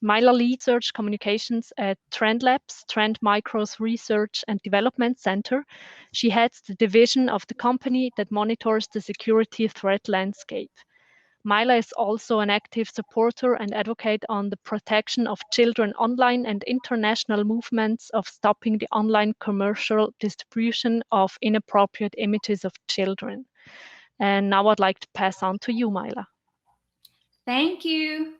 Myla leads search communications at Trend Labs, Trend Micro's Research and Development Center. She heads the division of the company that monitors the security threat landscape. Myla is also an active supporter and advocate on the protection of children online and international movements of stopping the online commercial distribution of inappropriate images of children. And now I'd like to pass on to you, Myla. Thank you.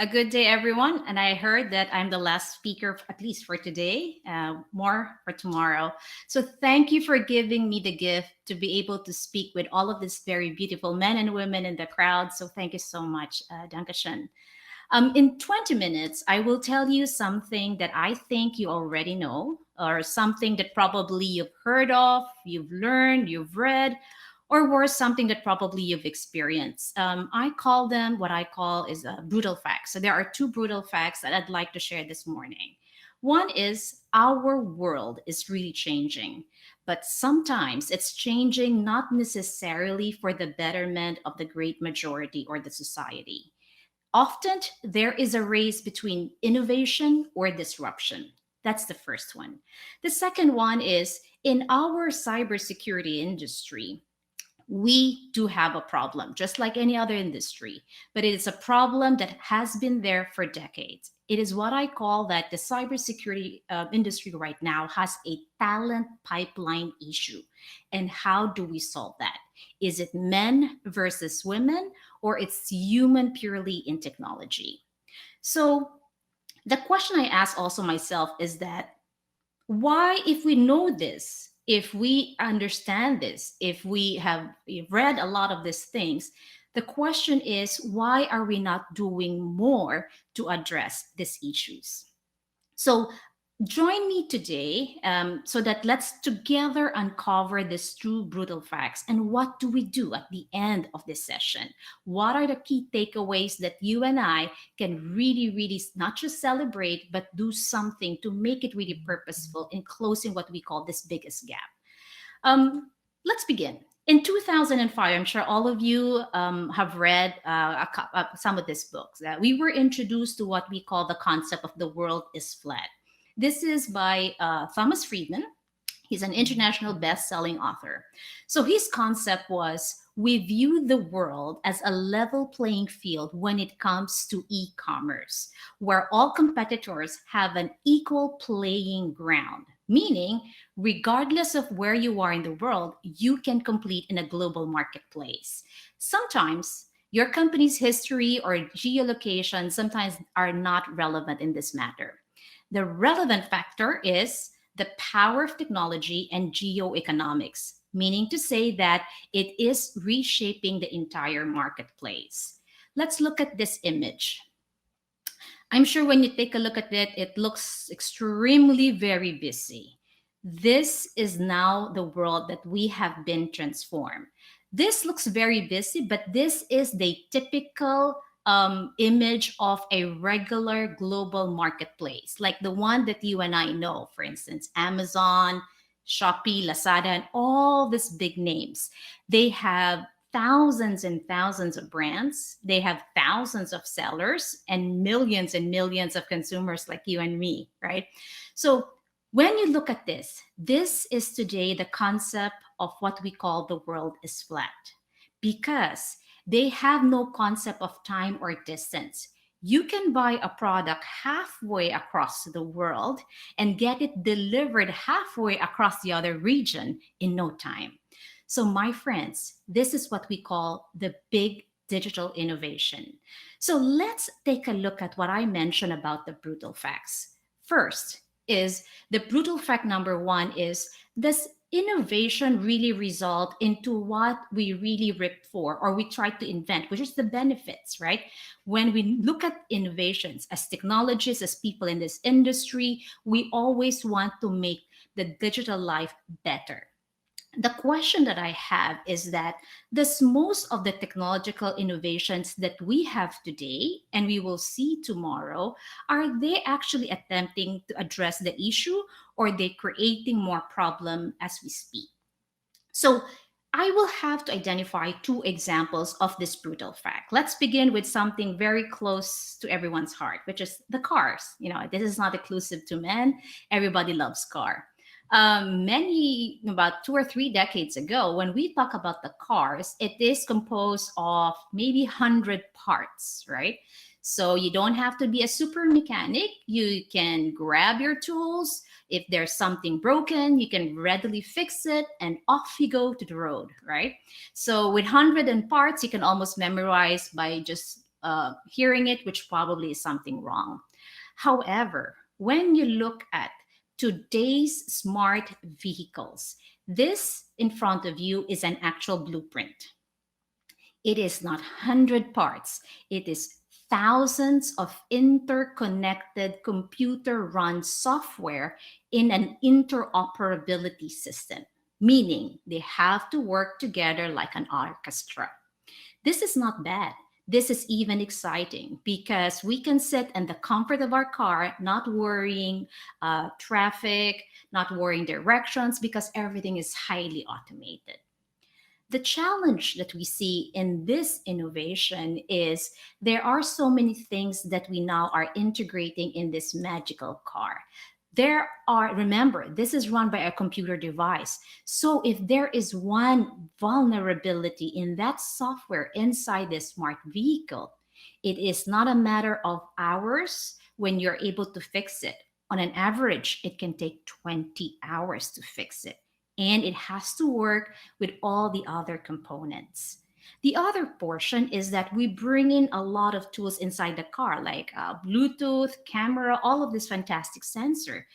A good day, everyone. And I heard that I'm the last speaker, at least for today, more for tomorrow. So thank you for giving me the gift to be able to speak with all of these very beautiful men and women in the crowd. So thank you so much, Dankeschön. In 20 minutes, I will tell you something that I think you already know, or something that probably you've heard of, you've learned, you've read, or worse, something that probably you've experienced. I call them what I call is brutal facts. So there are two brutal facts that I'd like to share this morning. One is our world is really changing, but sometimes it's changing not necessarily for the betterment of the great majority or the society. Often there is a race between innovation or disruption. That's the first one. The second one is in our cybersecurity industry, we do have a problem, just like any other industry, but it is a problem that has been there for decades. It is what I call that the cybersecurity industry right now has a talent pipeline issue. And how do we solve that? Is it men versus women, or it's human purely in technology? So the question I ask also myself is that why, if we know this, if we understand this, if we have read a lot of these things, the question is why are we not doing more to address these issues? So join me today so that let's together uncover these true brutal facts. And what do we do at the end of this session? What are the key takeaways that you and I can really, really not just celebrate, but do something to make it really purposeful in closing what we call this biggest gap? Let's begin. In 2005, I'm sure all of you have read some of these books. We were introduced to what we call the concept of the world is flat. This is by Thomas Friedman. He's an international best-selling author. So his concept was we view the world as a level playing field when it comes to e-commerce, where all competitors have an equal playing ground, meaning regardless of where you are in the world, you can compete in a global marketplace. Sometimes your company's history or geolocation sometimes are not relevant in this matter. The relevant factor is the power of technology and geoeconomics, meaning to say that it is reshaping the entire marketplace. Let's look at this image. I'm sure when you take a look at it, it looks extremely very busy. This is now the world that we have been transformed. This looks very busy, but this is the typical image of a regular global marketplace, like the one that you and I know, for instance, Amazon, Shopee, Lazada, and all these big names. They have thousands and thousands of brands. They have thousands of sellers and millions of consumers like you and me, right? So when you look at this, this is today the concept of what we call the world is flat because they have no concept of time or distance. You can buy a product halfway across the world and get it delivered halfway across the other region in no time. So, my friends, this is what we call the big digital innovation. So, let's take a look at what I mentioned about the brutal facts. First is the brutal fact number one is this innovation really result into what we really rip for or we try to invent, which is the benefits, right? When we look at innovations as technologists, as people in this industry, we always want to make the digital life better. The question that I have is that this most of the technological innovations that we have today and we will see tomorrow, are they actually attempting to address the issue or are they creating more problem as we speak? So I will have to identify two examples of this brutal fact. Let's begin with something very close to everyone's heart, which is the cars. This is not exclusive to men. Everybody loves car. About 2 or 3 decades ago, when we talk about the cars, it is composed of maybe 100 parts, right? So you don't have to be a super mechanic. You can grab your tools. If there's something broken, you can readily fix it and off you go to the road, right? So with 100 and parts, you can almost memorize by just hearing it, which probably is something wrong. However, when you look at today's smart vehicles, this in front of you is an actual blueprint. It is not 100 parts, it is thousands of interconnected computer run software in an interoperability system, meaning they have to work together like an orchestra. This is not bad. This is even exciting because we can sit in the comfort of our car, not worrying traffic, not worrying directions, because everything is highly automated. The challenge that we see in this innovation is there are so many things that we now are integrating in this magical car. Remember, this is run by a computer device. So if there is one vulnerability in that software inside this smart vehicle, it is not a matter of hours when you're able to fix it. On an average, it can take 20 hours to fix it. And it has to work with all the other components. The other portion is that we bring in a lot of tools inside the car, like Bluetooth, camera, all of this fantastic sensor.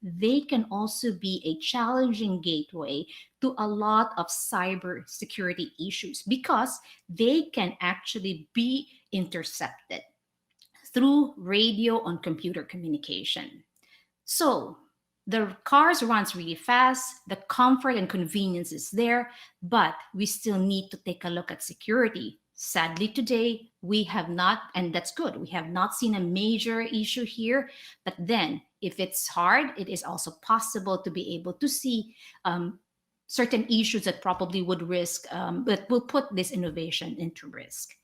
They can also be a challenging gateway to a lot of cyber security issues because they can actually be intercepted through radio on computer communication. So the cars runs really fast, the comfort and convenience is there, but we still need to take a look at security. Sadly, today we have not, and that's good, we have not seen a major issue here. But then, if it's hard, it is also possible to be able to see certain issues that probably would that will put this innovation into risk.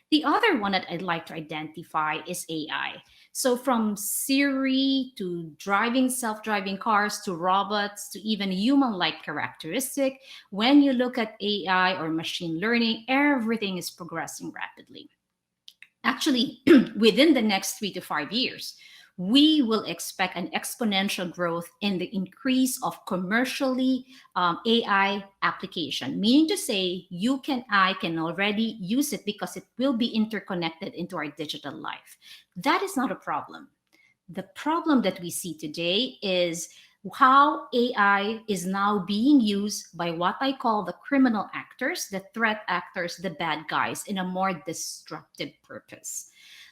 The other one that I'd like to identify is AI. So, from Siri to self-driving cars to robots to even human-like characteristic, when you look at AI or machine learning, everything is progressing rapidly. Actually, within the next 3 to 5 years, we will expect an exponential growth in the increase of commercially AI application. Meaning to say, I can already use it because it will be interconnected into our digital life. That is not a problem. The problem that we see today is how AI is now being used by what I call the criminal actors, the threat actors, the bad guys, in a more destructive purpose.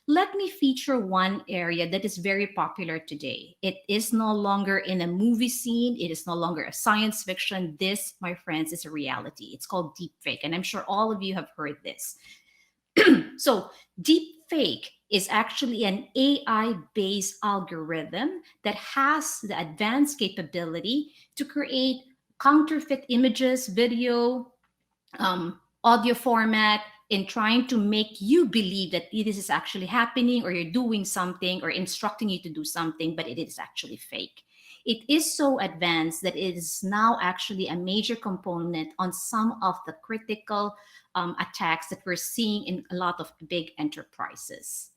Let me feature one area that is very popular today. It is no longer in a movie scene. It is no longer a science fiction. This, my friends, is a reality. It's called deepfake. And I'm sure all of you have heard this. So, deepfake is actually an AI based algorithm that has the advanced capability to create counterfeit images, video, audio format in trying to make you believe that this is actually happening or you're doing something or instructing you to do something, but it is actually fake. It is so advanced that it is now actually a major component on some of the critical attacks that we're seeing in a lot of big enterprises.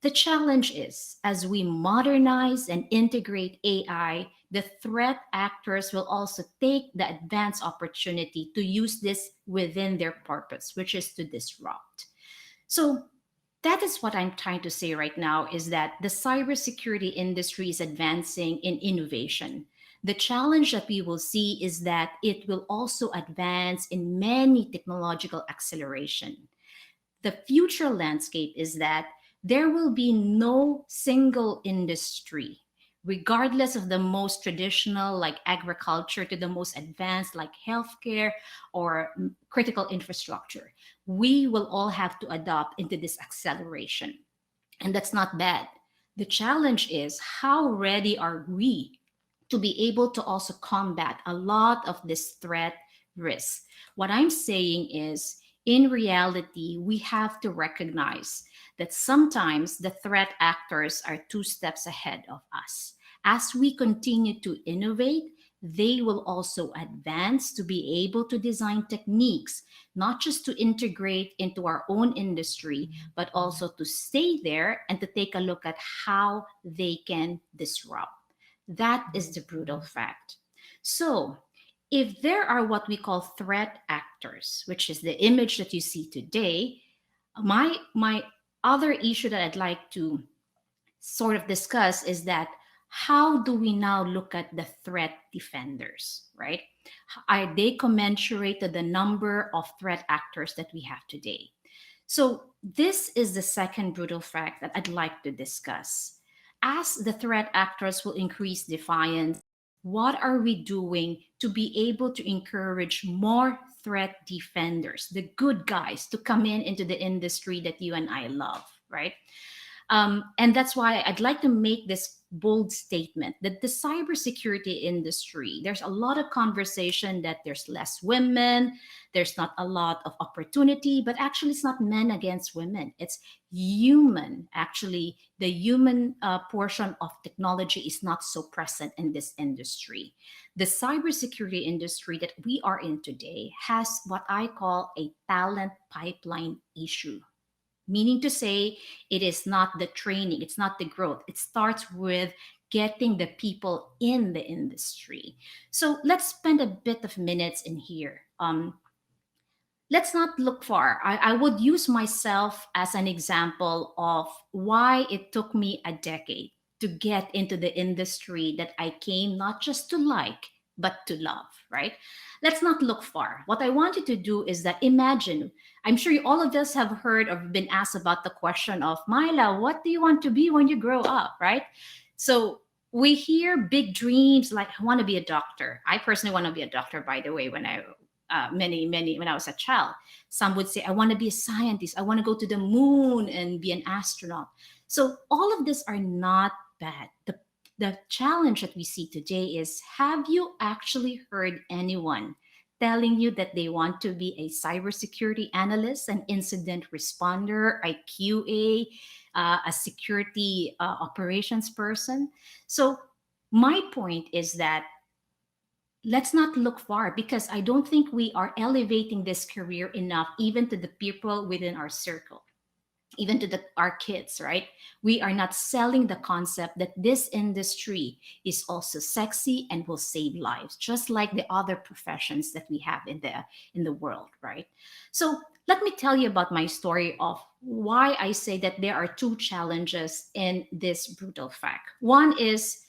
The challenge is, as we modernize and integrate AI, the threat actors will also take the advanced opportunity to use this within their purpose, which is to disrupt. So that is what I'm trying to say right now is that the cybersecurity industry is advancing in innovation. The challenge that we will see is that it will also advance in many technological acceleration. The future landscape is that there will be no single industry, regardless of the most traditional, like agriculture, to the most advanced, like healthcare or critical infrastructure. We will all have to adopt into this acceleration. And that's not bad. The challenge is how ready are we to be able to also combat a lot of this threat risk. What I'm saying is, in reality, we have to recognize that sometimes the threat actors are two steps ahead of us. As we continue to innovate, they will also advance to be able to design techniques, not just to integrate into our own industry, but also to stay there and to take a look at how they can disrupt. That is the brutal fact. So, if there are what we call threat actors, which is the image that you see today, my other issue that I'd like to sort of discuss is that how do we now look at the threat defenders, right? Are they commensurate to the number of threat actors that we have today? So, this is the second brutal fact that I'd like to discuss. As the threat actors will increase defiance, what are we doing to be able to encourage more threat defenders, the good guys, to come in into the industry that you and I love, right? And that's why I'd like to make this bold statement that the cybersecurity industry, there's a lot of conversation that there's less women, there's not a lot of opportunity, but actually it's not men against women. It's human. Actually, the human portion of technology is not so present in this industry. The cybersecurity industry that we are in today has what I call a talent pipeline issue, meaning to say it is not the training, it's not the growth, it starts with getting the people in the industry. So let's spend a bit of minutes in here. Let's not look far. I would use myself as an example of why it took me a decade to get into the industry that I came not just to like, but to love, right? Let's not look far. What I want you to do is that imagine, I'm sure all of us have heard or been asked about the question of, Myla, what do you want to be when you grow up, right? So we hear big dreams like, I want to be a doctor. I personally want to be a doctor, by the way, when I was a child. Some would say, I want to be a scientist. I want to go to the moon and be an astronaut. So all of this are not bad. The challenge that we see today is, have you actually heard anyone telling you that they want to be a cybersecurity analyst, an incident responder, a QA, a security operations person? So my point is that let's not look far, because I don't think we are elevating this career enough, even to the people within our circle, even to our kids, right? We are not selling the concept that this industry is also sexy and will save lives, just like the other professions that we have in the world, right? So let me tell you about my story of why I say that there are two challenges in this brutal fact. One is,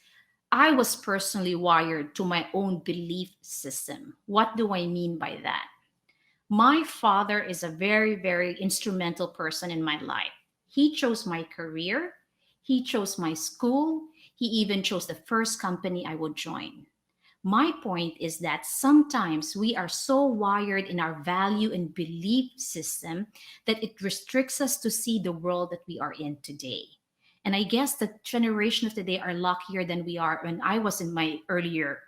I was personally wired to my own belief system. What do I mean by that? My father is a very, very instrumental person in my life. He chose my career, he chose my school, he even chose the first company I would join. My point is that sometimes we are so wired in our value and belief system that it restricts us to see the world that we are in today. And I guess the generation of today are luckier than we are when I was in my earlier,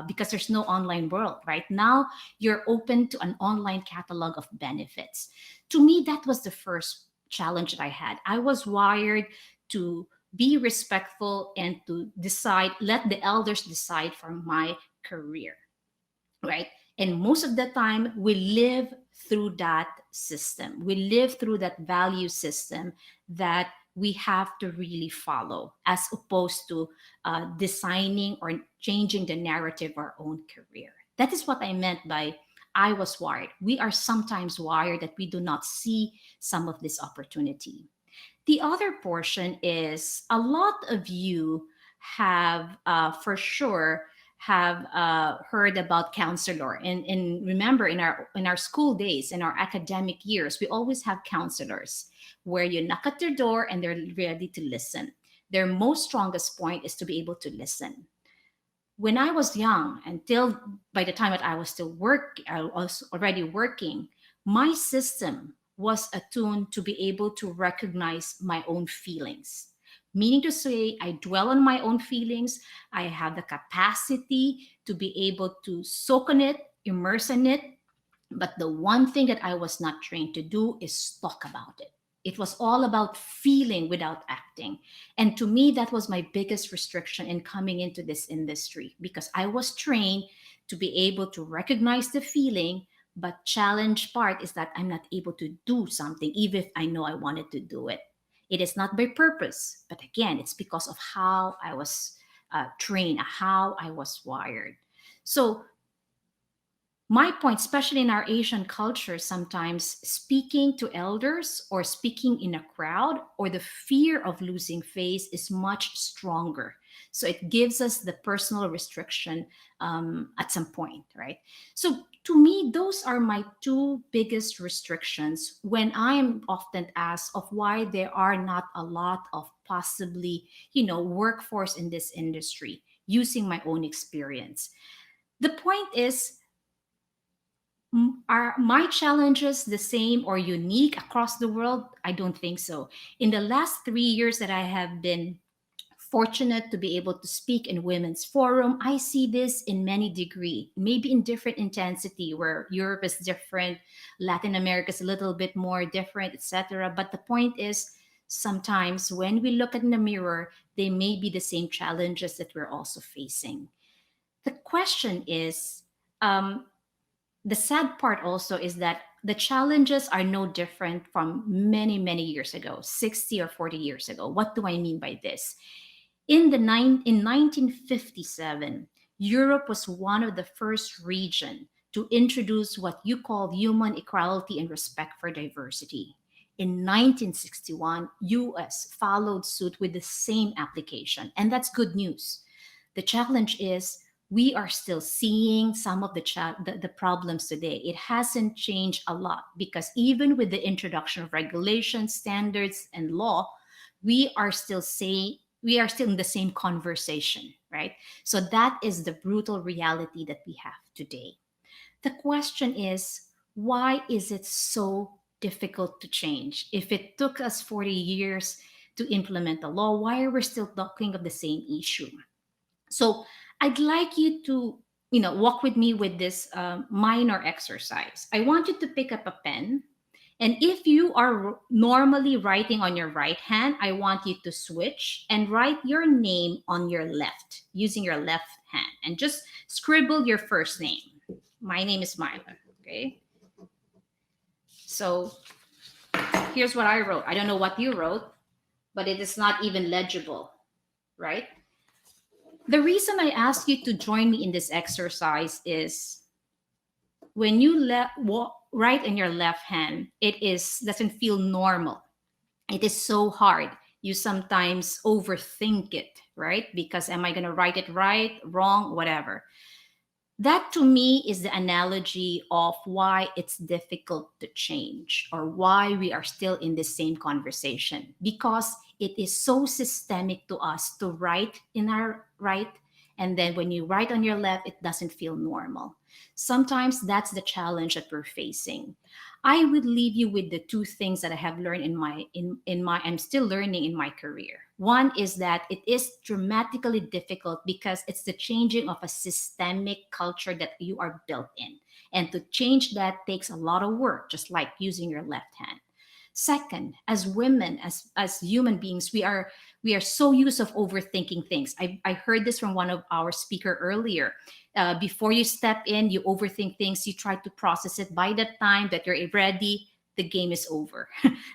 because there's no online world right now. You're open to an online catalog of benefits. To me, that was the first challenge that I had. I was wired to be respectful and to decide, let the elders decide for my career, right? And most of the time, we live through that system. We live through that value system that we have to really follow, as opposed to designing or changing the narrative of our own career. That is what I meant by I was wired. We are sometimes wired that we do not see some of this opportunity. The other portion is, a lot of you have, for sure, have heard about counselor. And remember, in our school days, in our academic years, we always have counselors where you knock at their door and they're ready to listen. Their most strongest point is to be able to listen. When I was young, until by the time that I was already working, my system was attuned to be able to recognize my own feelings. Meaning to say, I dwell on my own feelings. I have the capacity to be able to soak on it, immerse in it. But the one thing that I was not trained to do is talk about it. It was all about feeling without acting. And to me, that was my biggest restriction in coming into this industry, because I was trained to be able to recognize the feeling, but challenge part is that I'm not able to do something even if I know I wanted to do it. It is not by purpose, but again, it's because of how I was trained, how I was wired. So my point, especially in our Asian culture, sometimes speaking to elders or speaking in a crowd or the fear of losing face is much stronger. So it gives us the personal restriction at some point, right? So to me, those are my two biggest restrictions when I am often asked of why there are not a lot of possibly, workforce in this industry using my own experience. The point is, are my challenges the same or unique across the world? I don't think so. In the last 3 years that I have been fortunate to be able to speak in women's forum, I see this in many degree, maybe in different intensity, where Europe is different, Latin America is a little bit more different, etc. But the point is, sometimes when we look in the mirror, they may be the same challenges that we're also facing. The question is, um, the sad part also is that the challenges are no different from many, many years ago, 60 or 40 years ago. What do I mean by this? In 1957, Europe was one of the first region to introduce what you call human equality and respect for diversity. In 1961, US followed suit with the same application, and that's good news. The challenge is we are still seeing some of the problems today. It hasn't changed a lot because even with the introduction of regulations, standards, and law, we are still saying we are still in the same conversation, right? So that is the brutal reality that we have today. The question is, why is it so difficult to change? If it took us 40 years to implement the law, why are we still talking of the same issue? So I'd like you to, walk with me with this minor exercise. I want you to pick up a pen. And if you are normally writing on your right hand, I want you to switch and write your name on your left using your left hand and just scribble your first name. My name is Myla. Okay. So here's what I wrote. I don't know what you wrote, but it is not even legible, right? The reason I ask you to join me in this exercise is when you write in your left hand, it is doesn't feel normal. It is so hard. You sometimes overthink it, right? Because am I going to write it right, wrong, whatever? That to me is the analogy of why it's difficult to change or why we are still in the same conversation, because it is so systemic to us to write in our right, and then when you write on your left it doesn't feel normal. Sometimes that's the challenge that we're facing. I would leave you with the two things that I have learned in my I'm still learning in my career. One is that it is dramatically difficult because it's the changing of a systemic culture that you are built in. And to change that takes a lot of work, just like using your left hand. Second, as women, as human beings, we are so used of overthinking things. I heard this from one of our speaker earlier. Before you step in, you overthink things, you try to process it. By the time that you're ready, the game is over.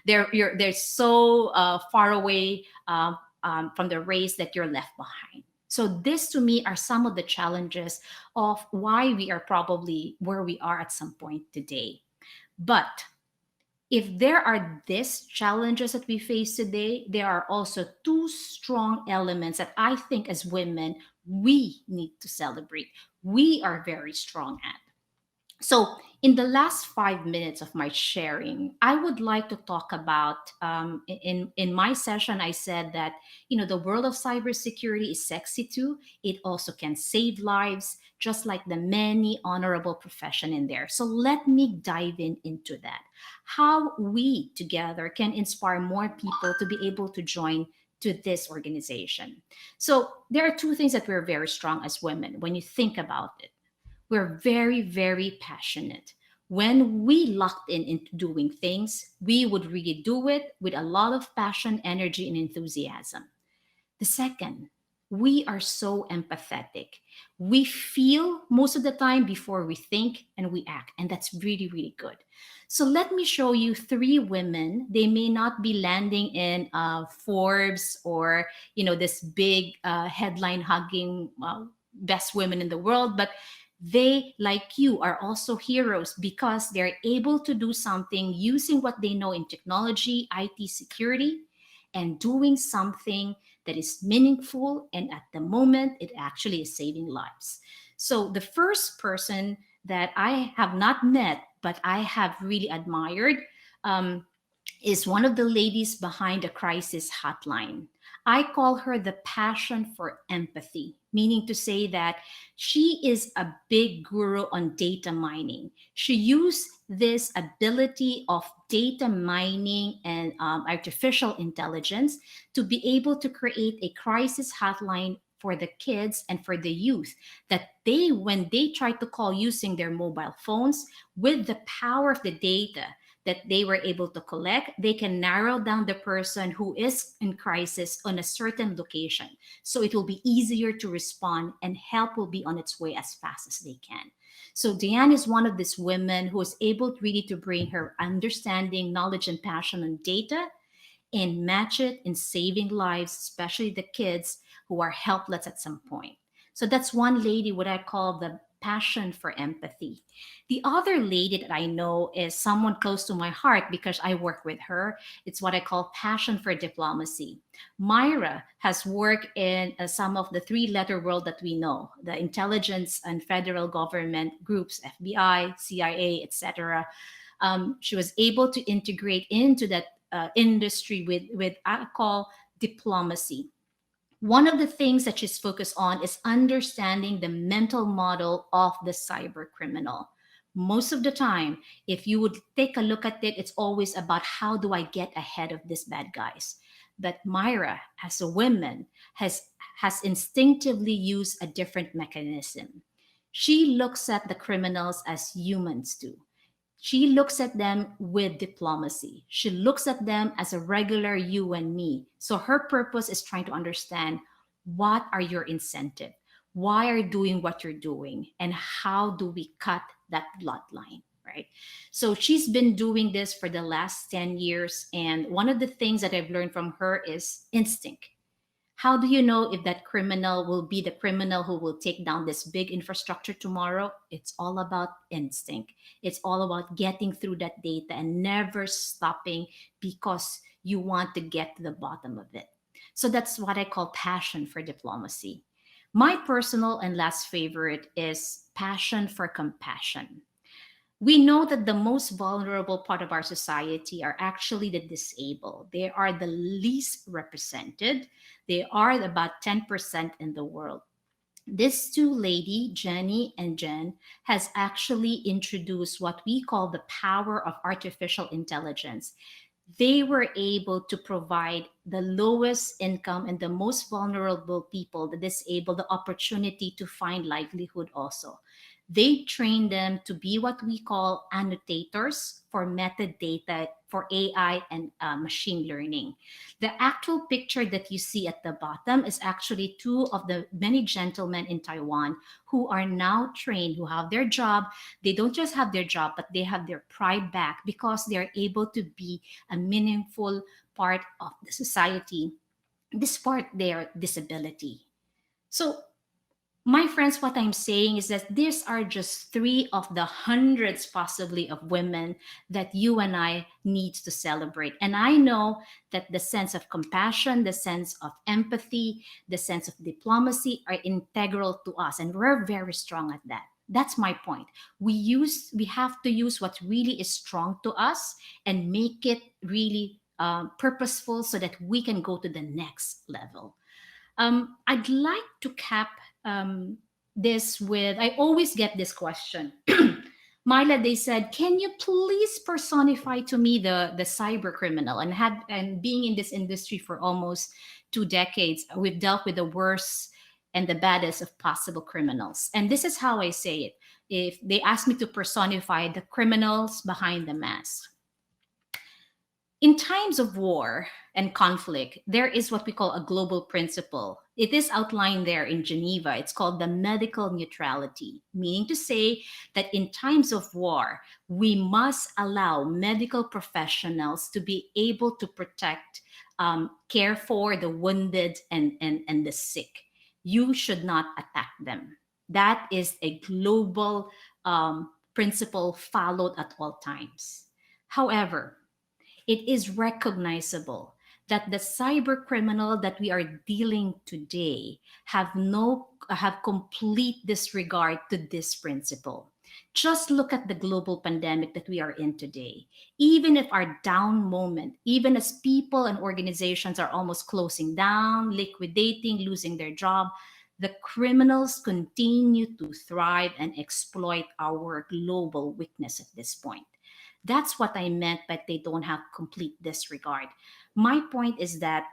They're so far away from the race that you're left behind. So this to me are some of the challenges of why we are probably where we are at some point today. But if there are these challenges that we face today, there are also two strong elements that I think as women we need to celebrate. We are very strong at. So, in the last 5 minutes of my sharing, I would like to talk about. In my session, I said that the world of cybersecurity is sexy too. It also can save lives, just like the many honorable profession in there. So let me dive into that. How we together can inspire more people to be able to join to this organization. So there are two things that we're very strong as women when you think about it. We're very, very passionate. When we locked in into doing things, we would really do it with a lot of passion, energy, and enthusiasm. The second, we are so empathetic. We feel most of the time before we think and we act, and that's really, really good. So let me show you three women. They may not be landing in Forbes or this big headline hugging best women in the world, but they, like you, are also heroes because they're able to do something using what they know in technology, IT security, and doing something that is meaningful, and at the moment it actually is saving lives. So the first person that I have not met but I have really admired, um, is one of the ladies behind the crisis hotline. I call her the passion for empathy, meaning to say that she is a big guru on data mining. She used this ability of data mining and artificial intelligence to be able to create a crisis hotline for the kids and for the youth, that they, when they try to call using their mobile phones, with the power of the data that they were able to collect, they can narrow down the person who is in crisis on a certain location. So it will be easier to respond and help will be on its way as fast as they can. So Diane is one of these women who is able really to bring her understanding, knowledge, and passion on data and match it in saving lives, especially the kids who are helpless at some point. So that's one lady, what I call the passion for empathy. The other lady that I know is someone close to my heart because I work with her. It's what I call passion for diplomacy. Myra has worked in some of the three-letter world that we know, the intelligence and federal government groups, FBI, CIA, etc. She was able to integrate into that industry with I call diplomacy. One of the things that she's focused on is understanding the mental model of the cyber criminal. Most of the time, if you would take a look at it, it's always about how do I get ahead of these bad guys. But Myra, as a woman, has instinctively used a different mechanism. She looks at the criminals as humans do. She looks at them with diplomacy. She looks at them as a regular you and me. So her purpose is trying to understand what are your incentive? Why are you doing what you're doing? And how do we cut that bloodline? Right. So she's been doing this for the last 10 years. And one of the things that I've learned from her is instinct. How do you know if that criminal will be the criminal who will take down this big infrastructure tomorrow? It's all about instinct. It's all about getting through that data and never stopping because you want to get to the bottom of it. So that's what I call passion for diplomacy. My personal and last favorite is passion for compassion. We know that the most vulnerable part of our society are actually the disabled. They are the least represented. They are about 10% in the world. This two lady, Jenny and Jen, has actually introduced what we call the power of artificial intelligence. They were able to provide the lowest income and the most vulnerable people, the disabled, the opportunity to find livelihood also. They train them to be what we call annotators for metadata for AI and machine learning. The actual picture that you see at the bottom is actually two of the many gentlemen in Taiwan who are now trained, who have their job. They don't just have their job, but they have their pride back because they're able to be a meaningful part of the society despite their disability. So my friends, what I'm saying is that these are just three of the hundreds, possibly, of women that you and I need to celebrate. And I know that the sense of compassion, the sense of empathy, the sense of diplomacy are integral to us, and we're very strong at that. That's my point. We have to use what really is strong to us and make it really purposeful so that we can go to the next level. I'd like to cap this with, I always get this question. Myla, they said, can you please personify to me the cyber criminal? And being in this industry for almost 2 decades, we've dealt with the worst and the baddest of possible criminals. And this is how I say it. If they ask me to personify the criminals behind the mask, in times of war and conflict, there is what we call a global principle. It is outlined there in Geneva. It's called the medical neutrality, meaning to say that in times of war, we must allow medical professionals to be able to protect, care for the wounded and the sick. You should not attack them. That is a global principle followed at all times. However, it is recognizable that the cyber criminal that we are dealing today have complete disregard to this principle. Just look at the global pandemic that we are in today. Even if our down moment, even as people and organizations are almost closing down, liquidating, losing their job, the criminals continue to thrive and exploit our global weakness at this point. That's what I meant, but they don't have complete disregard. My point is that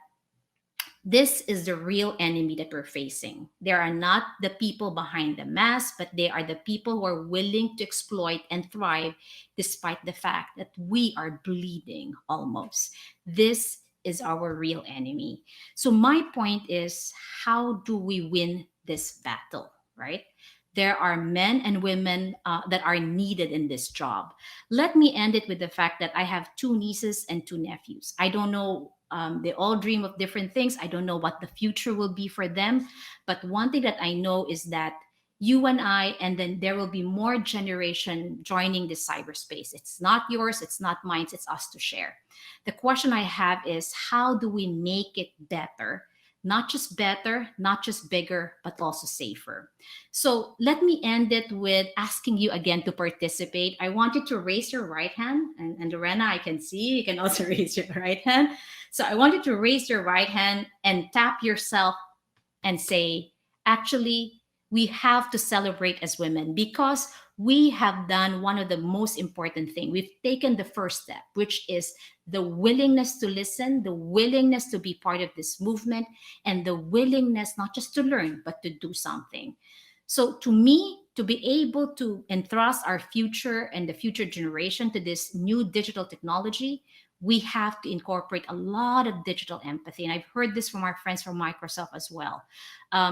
this is the real enemy that we're facing. They are not the people behind the mask, but they are the people who are willing to exploit and thrive despite the fact that we are bleeding almost. This is our real enemy. So, my point is, how do we win this battle, right? There are men and women that are needed in this job. Let me end it with the fact that I have two nieces and two nephews. I don't know, they all dream of different things. I don't know what the future will be for them. But one thing that I know is that you and I, and then there will be more generation joining this cyberspace. It's not yours, it's not mine, it's us to share. The question I have is, how do we make it better? Not just better, not just bigger, but also safer. So let me end it with asking you again to participate. I want you to raise your right hand. And Lorena, I can see you can also raise your right hand. So I want you to raise your right hand and tap yourself and say, actually, we have to celebrate as women because we have done one of the most important things. We've taken the first step, which is the willingness to listen, the willingness to be part of this movement, and the willingness not just to learn, but to do something. So to me, to be able to entrust our future and the future generation to this new digital technology, we have to incorporate a lot of digital empathy. And I've heard this from our friends from Microsoft as well.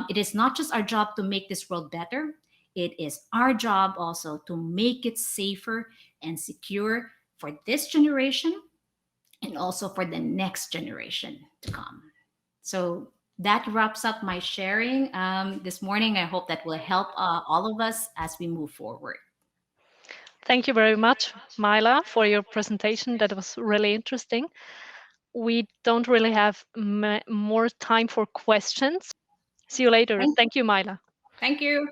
It is not just our job to make this world better, it is our job also to make it safer and secure for this generation and also for the next generation to come. So that wraps up my sharing this morning. I hope that will help all of us as we move forward. Thank you very much, Myla, for your presentation. That was really interesting. We don't really have more time for questions. See you later. Thank, Thank you, Myla. thank you.